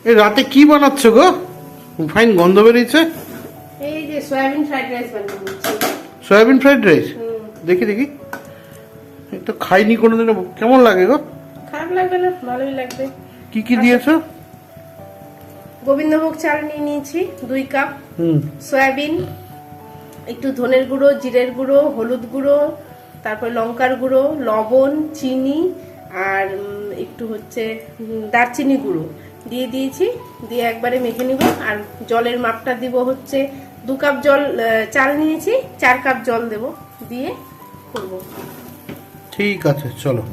এই রাতে কি বানাচ্ছ গো? ফাইন গন্ধ বেরিয়েছে। এই যে সয়াবিন ফ্রাইড রাইস বানাচ্ছি। Soybean fried rice? দেখি দেখি, তো খাইনি কোনোদিন। কেমন লাগে গো? খারাপ লাগবে না, ভালোই লাগবে। কি কি দিয়েছো? গোবিন্দভোগ চাল নিয়ে নিয়েছি 2 কাপ, সয়াবিন, একটু ধনের গুঁড়ো, জিরের গুঁড়ো, হলুদ গুঁড়ো, তারপর লঙ্কার গুঁড়ো, লবণ, চিনি আর একটু হচ্ছে দারচিনি গুঁড়ো দিয়ে দিয়েছি। দিয়ে একবারে মেখে নিব। আর জলের মাপটা দিব হচ্ছে 2 কাপ জল, চাল নিয়েছি 4 কাপ জল দেব, দিয়ে করব। ঠিক আছে, চলো।